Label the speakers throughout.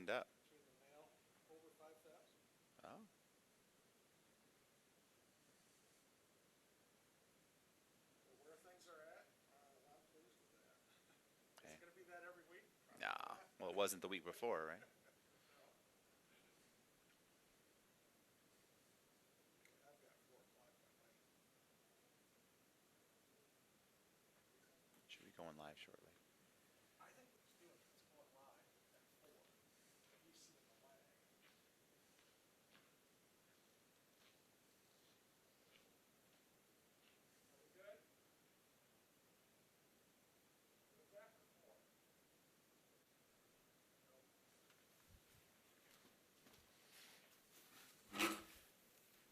Speaker 1: signed up.
Speaker 2: Came in the mail, over 5,000.
Speaker 1: Oh.
Speaker 2: So where things are at, I'm pleased with that.
Speaker 1: Okay.
Speaker 2: Is it going to be that every week? Probably
Speaker 1: No.
Speaker 2: not.
Speaker 1: Well, it wasn't the week before, right?
Speaker 2: No. Okay, I've got 4 o'clock on my.
Speaker 1: Should be going live shortly.
Speaker 2: I think it's going live at 4. He's seeing the lag. Are we good? What's after 4?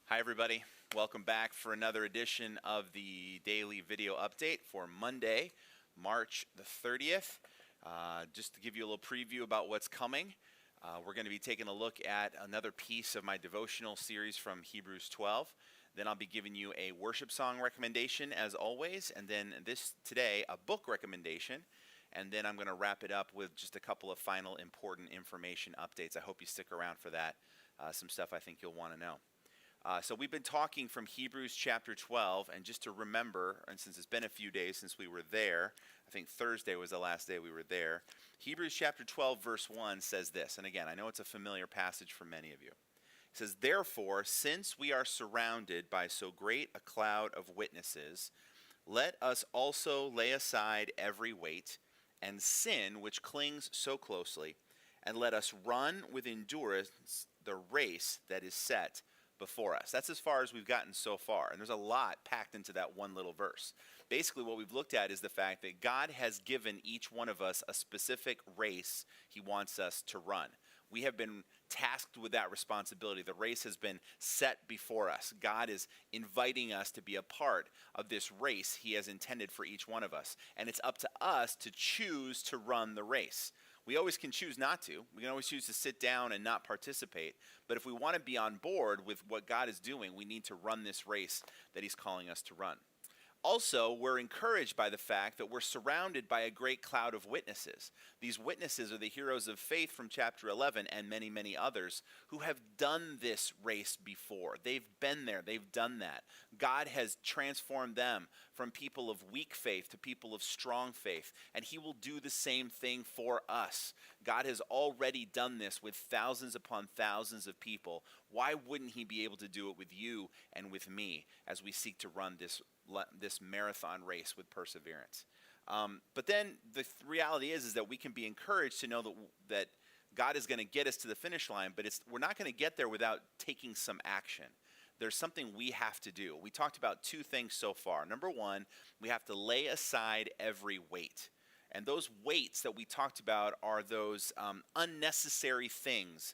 Speaker 1: Hi, everybody. Welcome back for another edition of the daily video update for Monday, March the 30th. Just to give you a little preview about what's coming, we're going to be taking a look at another piece of my devotional series from Hebrews 12. Then I'll be giving you a worship song recommendation, as always, and then today, a book recommendation. And then I'm going to wrap it up with just a couple of final important information updates. I hope you stick around for that. Some stuff I think you'll want to know. So we've been talking from Hebrews chapter 12, and just to remember, and since it's been a few days since we were there, I think Thursday was the last day we were there, Hebrews chapter 12 verse 1 says this, and again, I know it's a familiar passage for many of you. It says, "Therefore, since we are surrounded by so great a cloud of witnesses, let us also lay aside every weight and sin which clings so closely, and let us run with endurance the race that is set before us." That's as far as we've gotten so far. And there's a lot packed into that one little verse. Basically, what we've looked at is the fact that God has given each one of us a specific race he wants us to run. We have been tasked with that responsibility. The race has been set before us. God is inviting us to be a part of this race he has intended for each one of us. And it's up to us to choose to run the race. We always can choose not to. We can always choose to sit down and not participate. But if we want to be on board with what God is doing, we need to run this race that he's calling us to run. Also, we're encouraged by the fact that we're surrounded by a great cloud of witnesses. These witnesses are the heroes of faith from chapter 11 and many, many others who have done this race before. They've been there. They've done that. God has transformed them from people of weak faith to people of strong faith, and he will do the same thing for us. God has already done this with thousands upon thousands of people. Why wouldn't he be able to do it with you and with me as we seek to run this marathon race with perseverance? But then the reality is that we can be encouraged to know that God is going to get us to the finish line, but we're not going to get there without taking some action. There's something we have to do. We talked about 2 things so far. Number 1, we have to lay aside every weight. And those weights that we talked about are those unnecessary things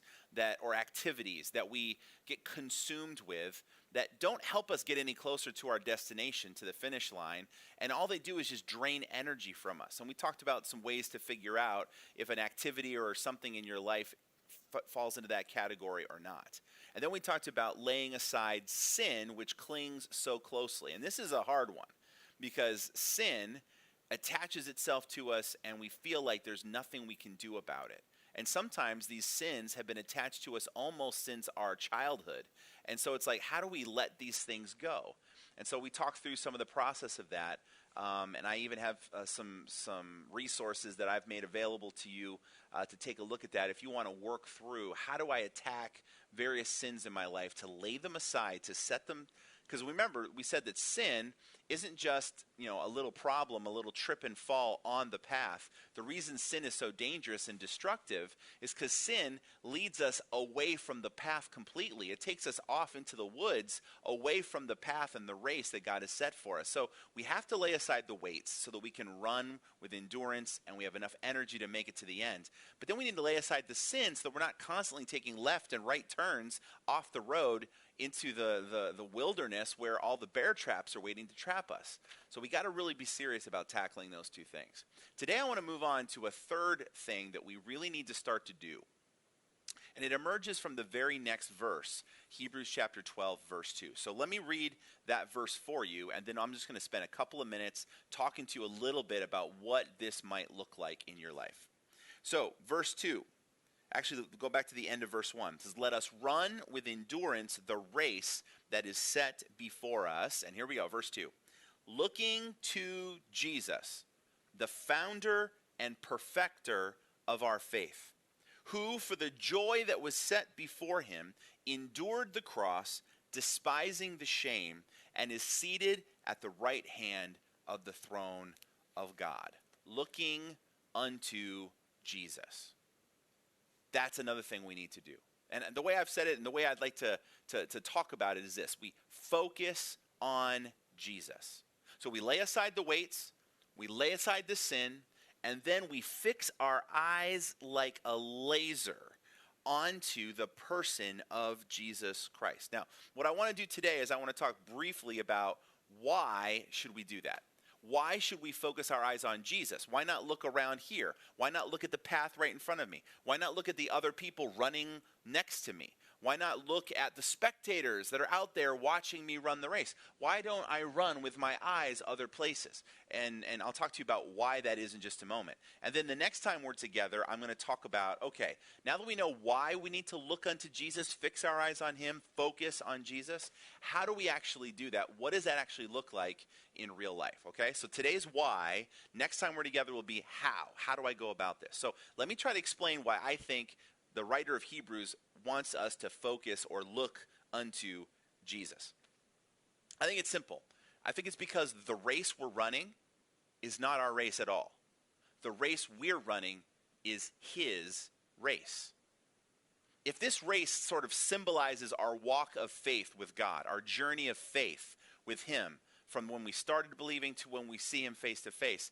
Speaker 1: or activities that we get consumed with that don't help us get any closer to our destination, to the finish line, and all they do is just drain energy from us. And we talked about some ways to figure out if an activity or something in your life falls into that category or not. And then we talked about laying aside sin, which clings so closely. And this is a hard one because sin attaches itself to us and we feel like there's nothing we can do about it. And sometimes these sins have been attached to us almost since our childhood. And so it's like, how do we let these things go? And so we talked through some of the process of that. And I even have some resources that I've made available to you to take a look at that. If you want to work through, how do I attack various sins in my life, to lay them aside, to set them. Because remember, we said that sin isn't just, a little problem, a little trip and fall on the path. The reason sin is so dangerous and destructive is because sin leads us away from the path completely. It takes us off into the woods, away from the path and the race that God has set for us. So we have to lay aside the weights so that we can run with endurance and we have enough energy to make it to the end. But then we need to lay aside the sin so that we're not constantly taking left and right turns off the road into the wilderness where all the bear traps are waiting to trap us. So we got to really be serious about tackling those 2 things. Today I want to move on to a third thing that we really need to start to do. And it emerges from the very next verse, Hebrews chapter 12, verse 2. So let me read that verse for you, and then I'm just going to spend a couple of minutes talking to you a little bit about what this might look like in your life. So, verse 2. Actually, go back to the end of verse 1. It says, let us run with endurance the race that is set before us. And here we go, verse 2. Looking to Jesus, the founder and perfecter of our faith, who for the joy that was set before him endured the cross, despising the shame, and is seated at the right hand of the throne of God. Looking unto Jesus. That's another thing we need to do. And the way I've said it and the way I'd like to talk about it is this. We focus on Jesus. So we lay aside the weights, we lay aside the sin, and then we fix our eyes like a laser onto the person of Jesus Christ. Now, what I want to do today is I want to talk briefly about why should we do that? Why should we focus our eyes on Jesus? Why not look around here? Why not look at the path right in front of me? Why not look at the other people running next to me? Why not look at the spectators that are out there watching me run the race? Why don't I run with my eyes other places? And I'll talk to you about why that is in just a moment. And then the next time we're together, I'm going to talk about, okay, now that we know why we need to look unto Jesus, fix our eyes on him, focus on Jesus, how do we actually do that? What does that actually look like in real life? Okay, so today's why. Next time we're together will be how. How do I go about this? So let me try to explain why I think the writer of Hebrews wants us to focus or look unto Jesus. I think it's simple. I think it's because the race we're running is not our race at all. The race we're running is his race. If this race sort of symbolizes our walk of faith with God, our journey of faith with him, from when we started believing to when we see him face to face,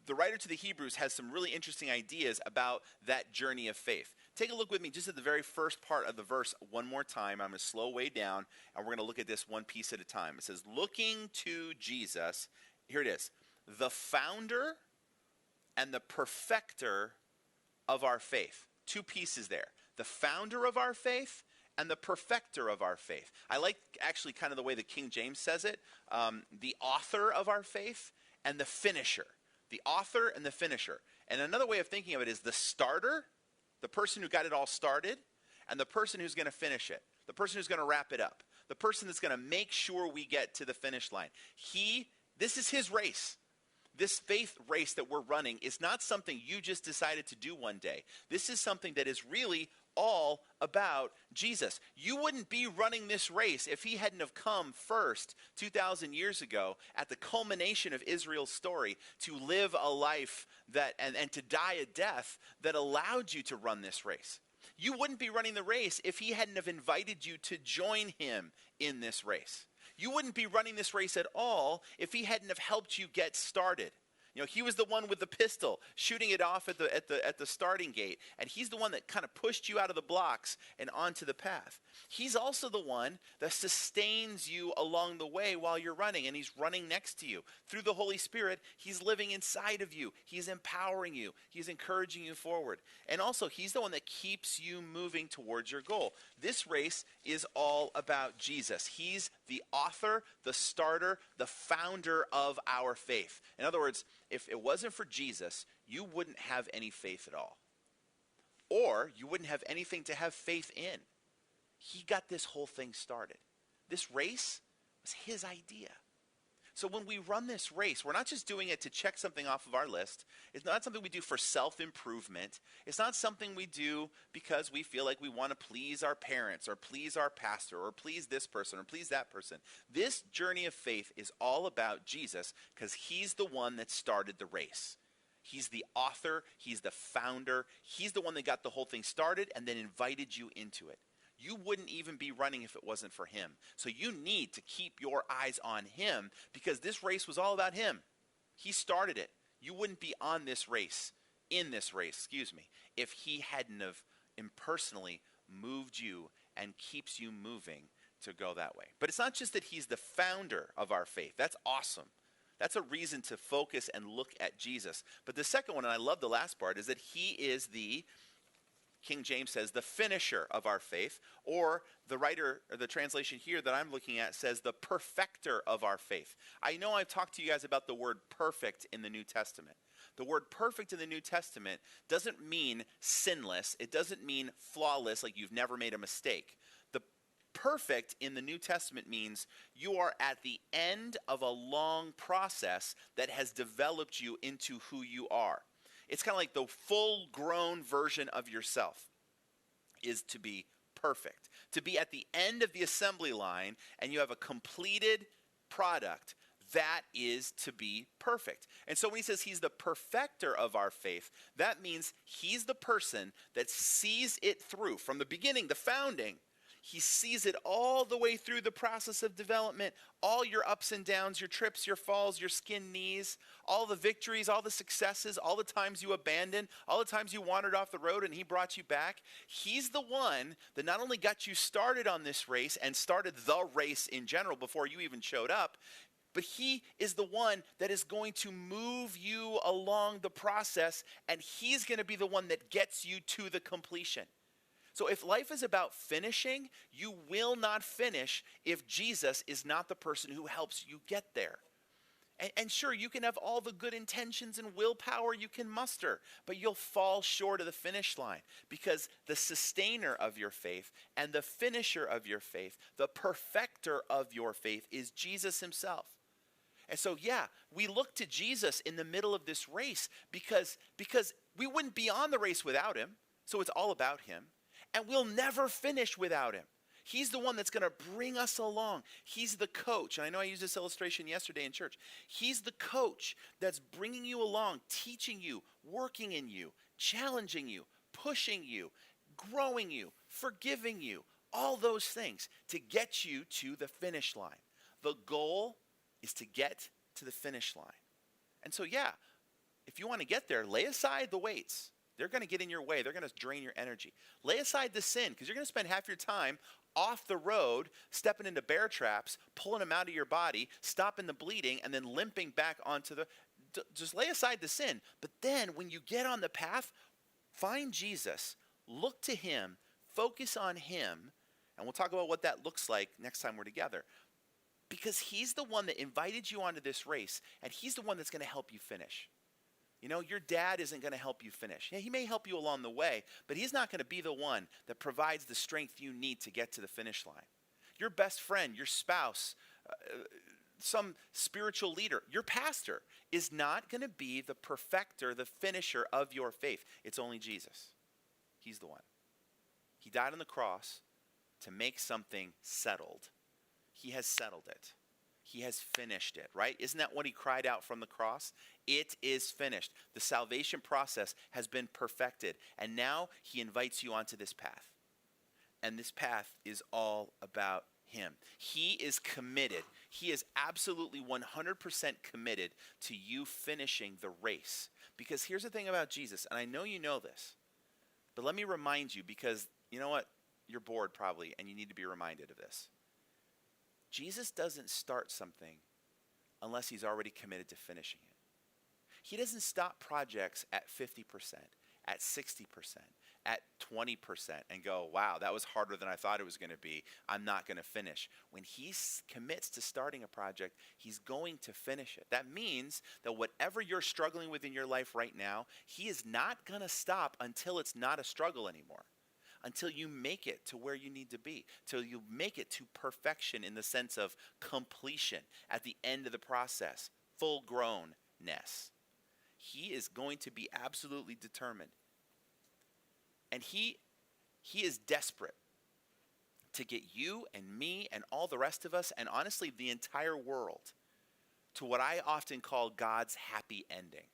Speaker 1: the writer to the Hebrews has some really interesting ideas about that journey of faith. Take a look with me just at the very first part of the verse one more time. I'm going to slow way down, and we're going to look at this one piece at a time. It says, looking to Jesus, here it is, the founder and the perfecter of our faith. Two pieces there. The founder of our faith and the perfecter of our faith. I like actually kind of the way that King James says it, the author of our faith and the finisher. The author and the finisher. And another way of thinking of it is the starter, the person who got it all started, and the person who's going to finish it, the person who's going to wrap it up, the person that's going to make sure we get to the finish line. This is his race. This faith race that we're running is not something you just decided to do one day. This is something that is really all about Jesus. You wouldn't be running this race if he hadn't have come first 2,000 years ago at the culmination of Israel's story to live a life that and to die a death that allowed you to run this race. You wouldn't be running the race if he hadn't have invited you to join him in this race. You wouldn't be running this race at all if he hadn't have helped you get started. You know, he was the one with the pistol shooting it off at the starting gate, and he's the one that kind of pushed you out of the blocks and onto the path. He's also the one that sustains you along the way while you're running, and he's running next to you. Through the Holy Spirit, he's living inside of you. He's empowering you. He's encouraging you forward. And also, he's the one that keeps you moving towards your goal. This race is all about Jesus. He's the author, the starter, the founder of our faith. In other words, if it wasn't for Jesus, you wouldn't have any faith at all. Or you wouldn't have anything to have faith in. He got this whole thing started. This race was his idea. So when we run this race, we're not just doing it to check something off of our list. It's not something we do for self-improvement. It's not something we do because we feel like we want to please our parents or please our pastor or please this person or please that person. This journey of faith is all about Jesus because he's the one that started the race. He's the author. He's the founder. He's the one that got the whole thing started and then invited you into it. You wouldn't even be running if it wasn't for him. So you need to keep your eyes on him because this race was all about him. He started it. You wouldn't be on this race, if he hadn't have impersonally moved you and keeps you moving to go that way. But it's not just that he's the founder of our faith. That's awesome. That's a reason to focus and look at Jesus. But the second one, and I love the last part, is that he is the King James says, the finisher of our faith, or the writer, or the translation here that I'm looking at says the perfecter of our faith. I know I've talked to you guys about the word perfect in the New Testament, The word perfect in the New Testament doesn't mean sinless. It doesn't mean flawless, like you've never made a mistake. The perfect in the New Testament means you are at the end of a long process that has developed you into who you are. It's kind of like the full-grown version of yourself is to be perfect. To be at the end of the assembly line and you have a completed product, that is to be perfect. And so when he says he's the perfecter of our faith, that means he's the person that sees it through from the beginning, the founding. He sees it all the way through the process of development, all your ups and downs, your trips, your falls, your skin knees, all the victories, all the successes, all the times you abandoned, all the times you wandered off the road and he brought you back. He's the one that not only got you started on this race and started the race in general before you even showed up, but he is the one that is going to move you along the process, and he's going to be the one that gets you to the completion. So if life is about finishing, you will not finish if Jesus is not the person who helps you get there. And sure, you can have all the good intentions and willpower you can muster, but you'll fall short of the finish line because the sustainer of your faith and the finisher of your faith, the perfecter of your faith is Jesus himself. And so, yeah, we look to Jesus in the middle of this race because we wouldn't be on the race without him. So it's all about him. And we'll never finish without him. He's the one that's going to bring us along. He's the coach. And I know I used this illustration yesterday in church. He's the coach that's bringing you along, teaching you, working in you, challenging you, pushing you, growing you, forgiving you, all those things to get you to the finish line. The goal is to get to the finish line. And so, yeah, if you want to get there, lay aside the weights. They're going to get in your way. They're going to drain your energy. Lay aside the sin because you're going to spend half your time off the road, stepping into bear traps, pulling them out of your body, stopping the bleeding, and then limping back onto the... Just lay aside the sin. But then when you get on the path, find Jesus, look to him, focus on him, and we'll talk about what that looks like next time we're together. Because he's the one that invited you onto this race, and he's the one that's going to help you finish. You know, your dad isn't going to help you finish. Yeah, he may help you along the way, but he's not going to be the one that provides the strength you need to get to the finish line. Your best friend, your spouse, some spiritual leader, your pastor is not going to be the perfecter, the finisher of your faith. It's only Jesus. He's the one. He died on the cross to make something settled. He has settled it. He has finished it, right? Isn't that what he cried out from the cross? It is finished. The salvation process has been perfected. And now he invites you onto this path. And this path is all about him. He is committed. He is absolutely 100% committed to you finishing the race. Because here's the thing about Jesus, and I know you know this, but let me remind you because you know what? You're bored probably, and you need to be reminded of this. Jesus doesn't start something unless he's already committed to finishing it. He doesn't stop projects at 50%, at 60%, at 20% and go, wow, that was harder than I thought it was going to be. I'm not going to finish. When he commits to starting a project, he's going to finish it. That means that whatever you're struggling with in your life right now, he is not going to stop until it's not a struggle anymore. Until you make it to where you need to be, till you make it to perfection in the sense of completion at the end of the process, full grownness. He is going to be absolutely determined. And he is desperate to get you and me and all the rest of us, and honestly the entire world, to what I often call God's happy ending.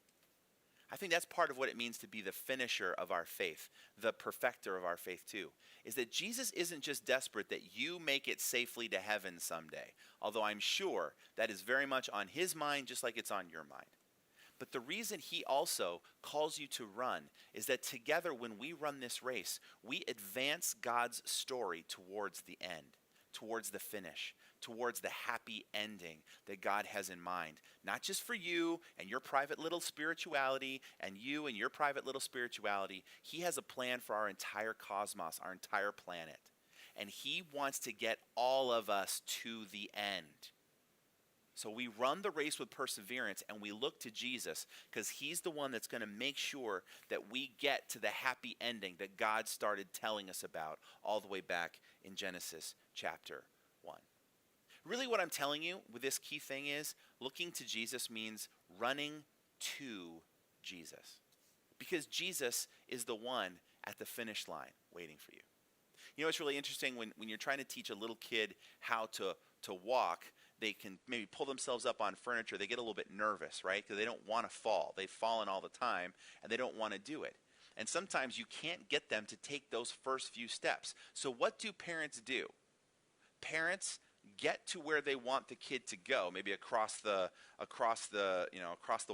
Speaker 1: I think that's part of what it means to be the finisher of our faith, the perfecter of our faith too, is that Jesus isn't just desperate that you make it safely to heaven someday, although I'm sure that is very much on his mind just like it's on your mind. But the reason he also calls you to run is that together when we run this race, we advance God's story towards the end, towards the finish, towards the happy ending that God has in mind. Not just for you and your private little spirituality and you and your private little spirituality. He has a plan for our entire cosmos, our entire planet. And he wants to get all of us to the end. So we run the race with perseverance and we look to Jesus because he's the one that's going to make sure that we get to the happy ending that God started telling us about all the way back in Genesis chapter 1. Really what I'm telling you with this key thing is looking to Jesus means running to Jesus. Because Jesus is the one at the finish line waiting for you. You know, it's really interesting when you're trying to teach a little kid how to walk, they can maybe pull themselves up on furniture. They get a little bit nervous, right? Because they don't want to fall. They've fallen all the time, and they don't want to do it. And sometimes you can't get them to take those first few steps. So what do parents do? Parents get to where they want the kid to go, maybe across the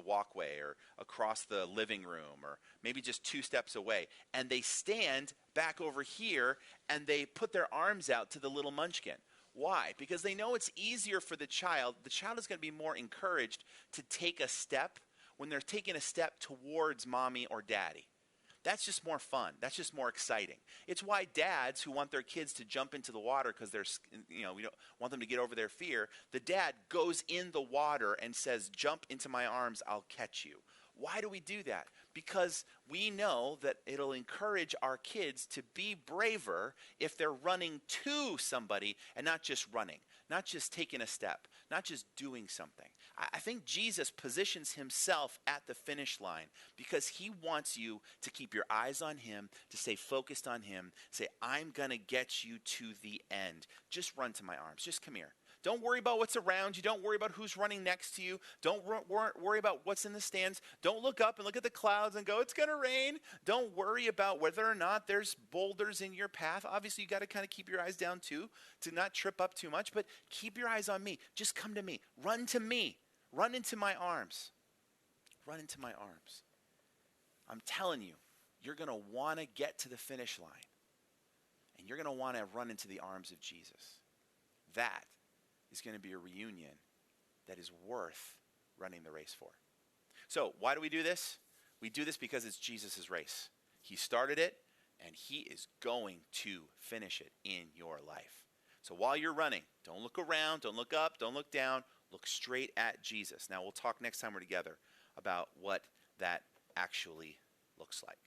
Speaker 1: walkway or across the living room or maybe just 2 steps away, and they stand back over here and they put their arms out to the little munchkin. Why? Because they know it's easier for the child. The child is going to be more encouraged to take a step when they're taking a step towards mommy or daddy. That's just more fun. That's just more exciting. It's why dads who want their kids to jump into the water because we don't want them to get over their fear, the dad goes in the water and says, "Jump into my arms, I'll catch you." Why do we do that? Because we know that it'll encourage our kids to be braver if they're running to somebody and not just running, not just taking a step, not just doing something. I think Jesus positions himself at the finish line because he wants you to keep your eyes on him, to stay focused on him, say, "I'm going to get you to the end. Just run to my arms. Just come here." Don't worry about what's around you. Don't worry about who's running next to you. Don't worry about what's in the stands. Don't look up and look at the clouds and go, "It's going to rain." Don't worry about whether or not there's boulders in your path. Obviously, you got to kind of keep your eyes down too, to not trip up too much, but keep your eyes on me. Just come to me. Run to me. Run into my arms. Run into my arms. I'm telling you, you're going to want to get to the finish line, and you're going to want to run into the arms of Jesus. That is going to be a reunion that is worth running the race for. So why do we do this? We do this because it's Jesus' race. He started it, and he is going to finish it in your life. So while you're running, don't look around, don't look up, don't look down, look straight at Jesus. Now we'll talk next time we're together about what that actually looks like.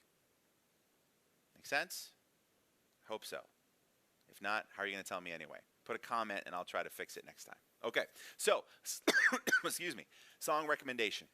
Speaker 1: Make sense? Hope so. If not, how are you going to tell me anyway? Put a comment and I'll try to fix it next time. Okay, so, excuse me, song recommendation.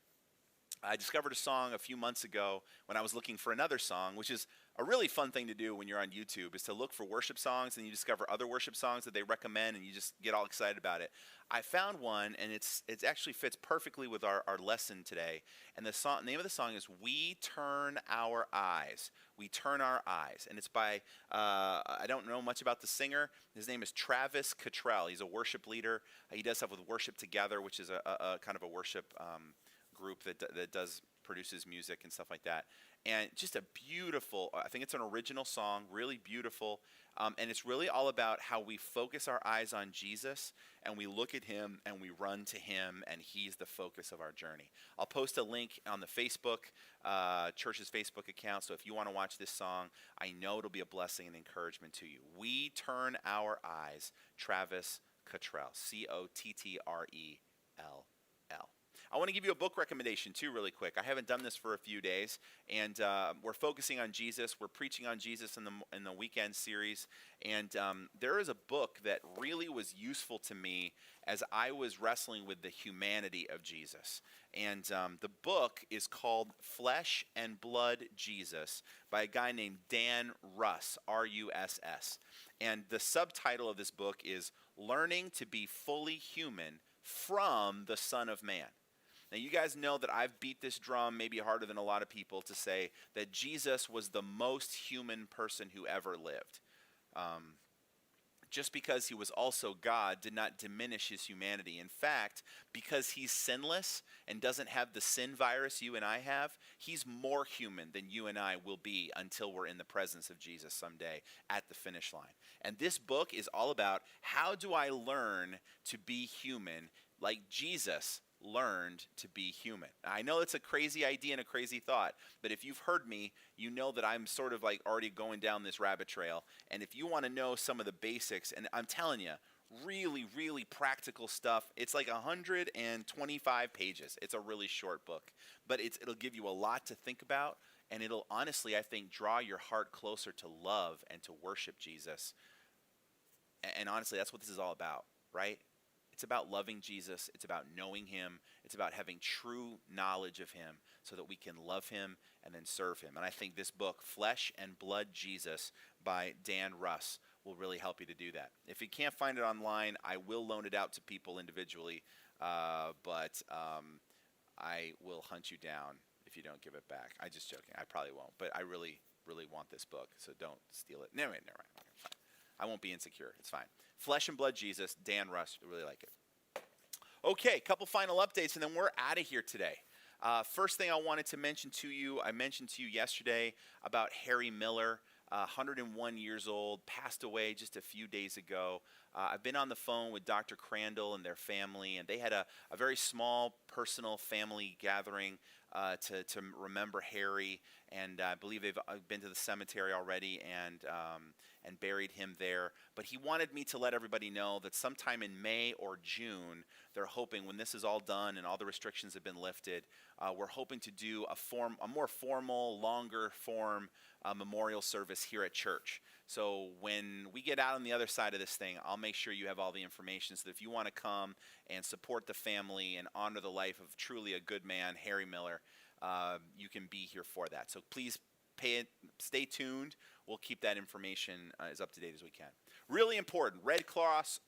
Speaker 1: I discovered a song a few months ago when I was looking for another song, which is a really fun thing to do when you're on YouTube, is to look for worship songs and you discover other worship songs that they recommend and you just get all excited about it. I found one and it actually fits perfectly with our lesson today. And the name of the song is "We Turn Our Eyes." We Turn Our Eyes. And it's by, I don't know much about the singer. His name is Travis Cottrell. He's a worship leader. He does stuff with Worship Together, which is a kind of a worship group that produces music and stuff like that. And just a beautiful, I think it's an original song, really beautiful. And it's really all about how we focus our eyes on Jesus and we look at him and we run to him and he's the focus of our journey. I'll post a link on the Facebook, church's Facebook account. So if you want to watch this song, I know it'll be a blessing and encouragement to you. We Turn Our Eyes, Travis Cottrell, Cottrell. I want to give you a book recommendation too really quick. I haven't done this for a few days, and we're focusing on Jesus. We're preaching on Jesus in the weekend series, and there is a book that really was useful to me as I was wrestling with the humanity of Jesus. And the book is called Flesh and Blood Jesus by a guy named Dan Russ, R-U-S-S. And the subtitle of this book is Learning to be Fully Human from the Son of Man. Now, you guys know that I've beat this drum maybe harder than a lot of people to say that Jesus was the most human person who ever lived. Just because he was also God did not diminish his humanity. In fact, because he's sinless and doesn't have the sin virus you and I have, he's more human than you and I will be until we're in the presence of Jesus someday at the finish line. And this book is all about how do I learn to be human like Jesus learned to be human. Now, I know it's a crazy idea and a crazy thought, but if you've heard me, you know that I'm sort of like already going down this rabbit trail. And if you want to know some of the basics, and I'm telling you, Really, really practical stuff. It's like 125 pages. It's a really short book, but it'll give you a lot to think about, and it'll honestly, I think, draw your heart closer to love and to worship Jesus. And honestly, that's what this is all about, right? It's about loving Jesus. It's about knowing him. It's about having true knowledge of him so that we can love him and then serve him. And I think this book, Flesh and Blood Jesus by Dan Russ, will really help you to do that. If you can't find it online, I will loan it out to people individually, but I will hunt you down if you don't give it back. I'm just joking. I probably won't, but I really, really want this book, so don't steal it. Never mind. Fine. I won't be insecure. It's fine. Flesh and Blood Jesus, Dan Russ. I really like it. Okay, couple final updates, and then we're out of here today. First thing I wanted to mention to you, I mentioned to you yesterday about Harry Miller, 101 years old, passed away just a few days ago. I've been on the phone with Dr. Crandall and their family, and they had a very small personal family gathering to remember Harry, and I believe they've been to the cemetery already and buried him there. But he wanted me to let everybody know that sometime in May or June, they're hoping, when this is all done and all the restrictions have been lifted, we're hoping to do a more formal, longer form memorial service here at church. So when we get out on the other side of this thing, I'll make sure you have all the information so that if you want to come and support the family and honor the life of truly a good man, Harry Miller, you can be here for that. So please stay tuned. We'll keep that information as up to date as we can. Really important, Red Cross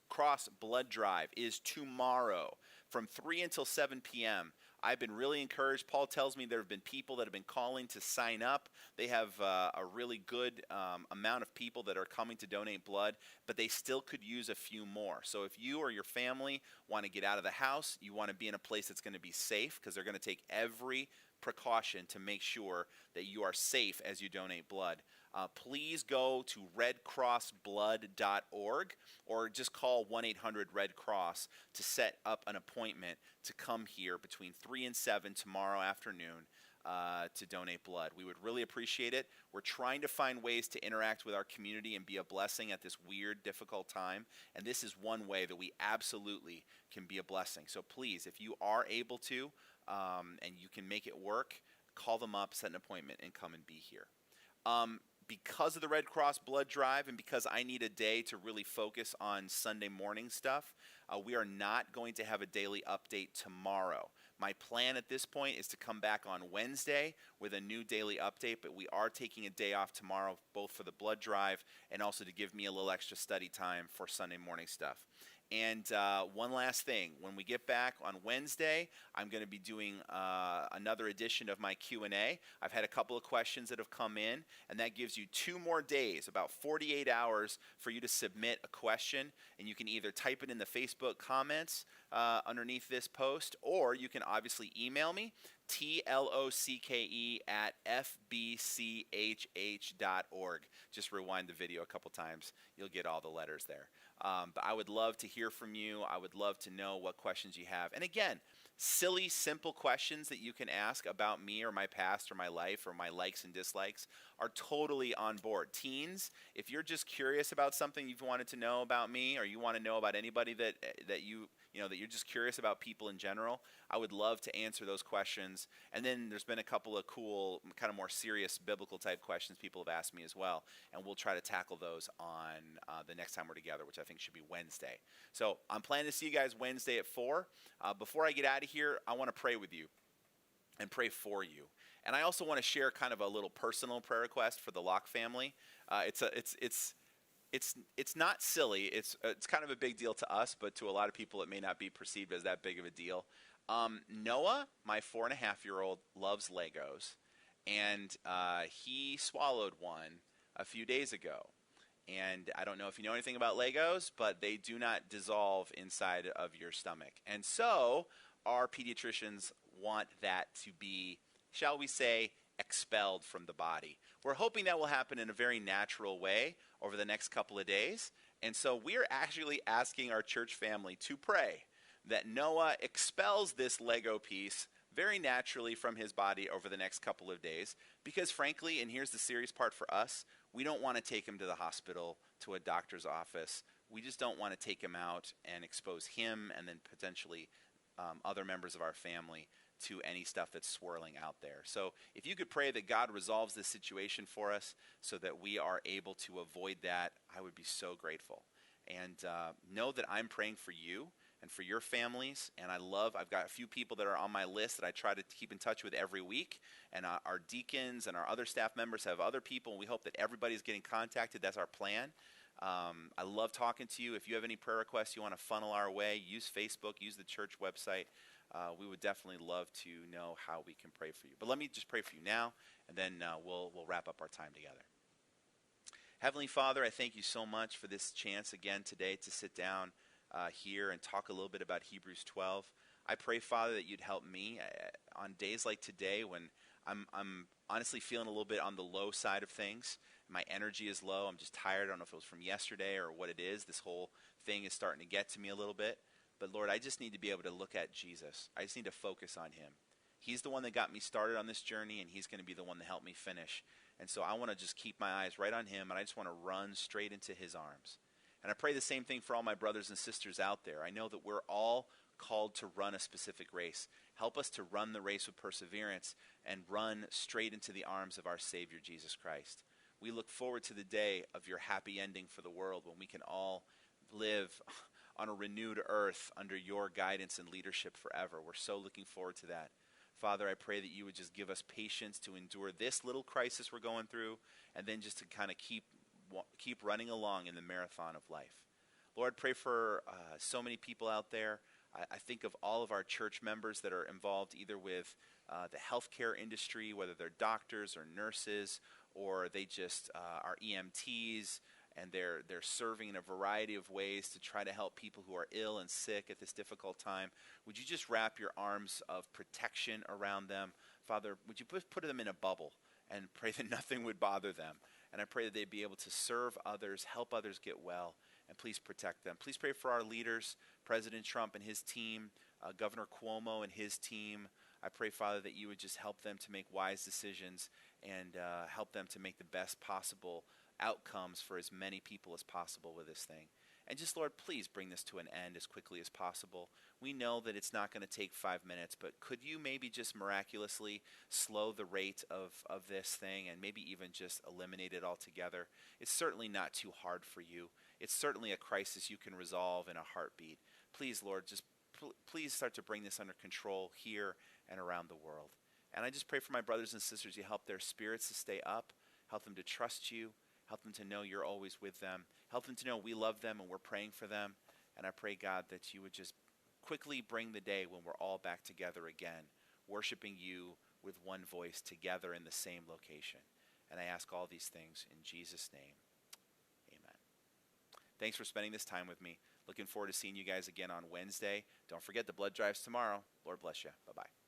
Speaker 1: Blood Drive is tomorrow from 3 until 7 p.m. I've been really encouraged. Paul tells me there have been people that have been calling to sign up. They have a really good amount of people that are coming to donate blood, but they still could use a few more. So if you or your family want to get out of the house, you want to be in a place that's going to be safe, because they're going to take every precaution to make sure that you are safe as you donate blood. Please go to redcrossblood.org or just call 1-800-RED-CROSS to set up an appointment to come here between 3 and 7 tomorrow afternoon to donate blood. We would really appreciate it. We're trying to find ways to interact with our community and be a blessing at this weird, difficult time, and this is one way that we absolutely can be a blessing. So please, if you are able to and you can make it work, call them up, set an appointment, and come and be here. Because of the Red Cross Blood Drive and because I need a day to really focus on Sunday morning stuff, we are not going to have a daily update tomorrow. My plan at this point is to come back on Wednesday with a new daily update, but we are taking a day off tomorrow, both for the blood drive and also to give me a little extra study time for Sunday morning stuff. And one last thing, when we get back on Wednesday, I'm going to be doing another edition of my Q&A. I've had a couple of questions that have come in, and that gives you 2 more days, about 48 hours, for you to submit a question. And you can either type it in the Facebook comments underneath this post, or you can obviously email me, tlocke@fbchh.org. Just rewind the video a couple times. You'll get all the letters there. But I would love to hear from you. I would love to know what questions you have. And again, silly, simple questions that you can ask about me or my past or my life or my likes and dislikes are totally on board. Teens, if you're just curious about something you've wanted to know about me, or you want to know about anybody that you're just curious about people in general, I would love to answer those questions. And then there's been a couple of cool, kind of more serious biblical type questions people have asked me as well, and we'll try to tackle those on the next time we're together, which I think should be Wednesday. So I'm planning to see you guys Wednesday at 4. Before I get out of here, I want to pray with you and pray for you. And I also want to share kind of a little personal prayer request for the Locke family. It's not silly. It's kind of a big deal to us, but to a lot of people it may not be perceived as that big of a deal. Noah, my 4.5-year-old, loves Legos, and he swallowed one a few days ago. And I don't know if you know anything about Legos, but they do not dissolve inside of your stomach. And so our pediatricians want that to be, shall we say, expelled from the body. We're hoping that will happen in a very natural way over the next couple of days. And so we're actually asking our church family to pray that Noah expels this Lego piece very naturally from his body over the next couple of days, because frankly, and here's the serious part for us, we don't want to take him to the hospital, to a doctor's office we just don't want to take him out and expose him and then potentially other members of our family to any stuff that's swirling out there. So if you could pray that God resolves this situation for us so that we are able to avoid that, I would be so grateful. And know that I'm praying for you and for your families. And I've got a few people that are on my list that I try to keep in touch with every week. And our deacons and our other staff members have other people. And we hope that everybody's getting contacted. That's our plan. I love talking to you. If you have any prayer requests you want to funnel our way, use Facebook, use the church website. We would definitely love to know how we can pray for you. But let me just pray for you now, and then we'll wrap up our time together. Heavenly Father, I thank you so much for this chance again today to sit down here and talk a little bit about Hebrews 12. I pray, Father, that you'd help me on days like today when I'm honestly feeling a little bit on the low side of things. My energy is low. I'm just tired. I don't know if it was from yesterday or what it is. This whole thing is starting to get to me a little bit. But Lord, I just need to be able to look at Jesus. I just need to focus on him. He's the one that got me started on this journey, and he's going to be the one that helped me finish. And so I want to just keep my eyes right on him, and I just want to run straight into his arms. And I pray the same thing for all my brothers and sisters out there. I know that we're all called to run a specific race. Help us to run the race with perseverance and run straight into the arms of our Savior, Jesus Christ. We look forward to the day of your happy ending for the world when we can all live on a renewed earth under your guidance and leadership forever. We're so looking forward to that. Father, I pray that you would just give us patience to endure this little crisis we're going through, and then just to kind of keep running along in the marathon of life. Lord, pray for so many people out there. I think of all of our church members that are involved either with the healthcare industry, whether they're doctors or nurses, or they just are EMTs, and they're serving in a variety of ways to try to help people who are ill and sick at this difficult time. Would you just wrap your arms of protection around them? Father, would you put them in a bubble and pray that nothing would bother them? And I pray that they'd be able to serve others, help others get well, and please protect them. Please pray for our leaders, President Trump and his team, Governor Cuomo and his team. I pray, Father, that you would just help them to make wise decisions and help them to make the best possible outcomes for as many people as possible with this thing. And just, Lord, please bring this to an end as quickly as possible. We know that it's not going to take 5 minutes, but could you maybe just miraculously slow the rate of this thing and maybe even just eliminate it altogether? It's certainly not too hard for you. It's certainly a crisis you can resolve in a heartbeat. Please, Lord, just please start to bring this under control here and around the world. And I just pray for my brothers and sisters, you help their spirits to stay up, help them to trust you, help them to know you're always with them, help them to know we love them and we're praying for them. And I pray, God, that you would just quickly bring the day when we're all back together again, worshiping you with one voice together in the same location. And I ask all these things in Jesus' name. Amen. Thanks for spending this time with me. Looking forward to seeing you guys again on Wednesday. Don't forget the blood drive's tomorrow. Lord bless you. Bye-bye.